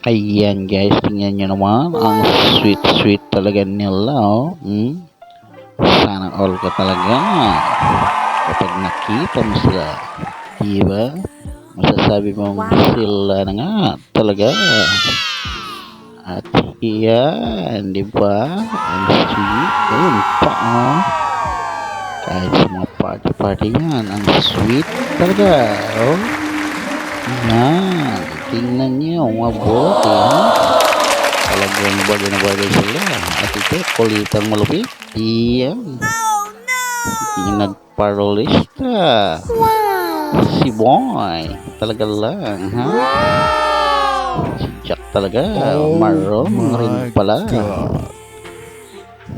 Ayan guys, tingnan nyo naman. Ang sweet talaga nila, oh. Sana all ka talaga. Kapag nakita mo sila, diba? Masasabi mong sila na nga talaga. At yan, diba? Ang sweet. Ayun pa, oh. Kahit sa mga party yan, ang sweet talaga, oh. Yan, tingnan nyo, mabuti, ha? Talagang bagay na bagay sila. At ito, kulitang malupit. Iyan. Yung nagparolista. Si Boy. Talaga lang, ha? Si Jack talaga. Marong rin pala.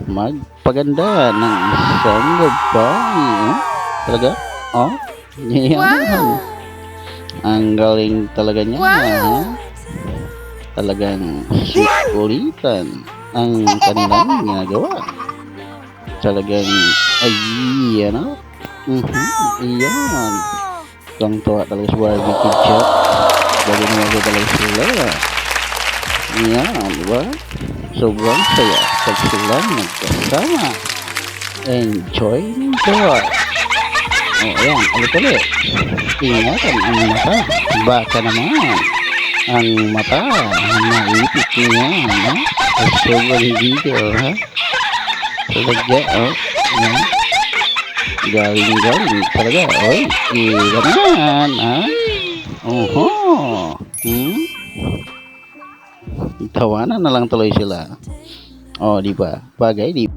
Magpaganda ng isang babae. Talaga? Oh? Yan. Ang galing talaga niya, ha? Talagang sweet ulitan ang kanilang ginagawa. Talagang, ayan, ha? Ayan. Lang tuwa talaga sa Barbie Kid Chat. Bagay na bagay talaga sila. Ayan, diba? Sobrang saya pag sila nagkasama. Enjoy. Oh, ayan, ulit. Ingatan ang mata. Baka naman ang mata. Naipit niya, ha? Sobrang dito, ha? Talaga, oh. Ayan. Galing talaga, oh. Naman, ha? Oho. Tawanan na lang tuloy sila. Oh, di ba? Bagay, di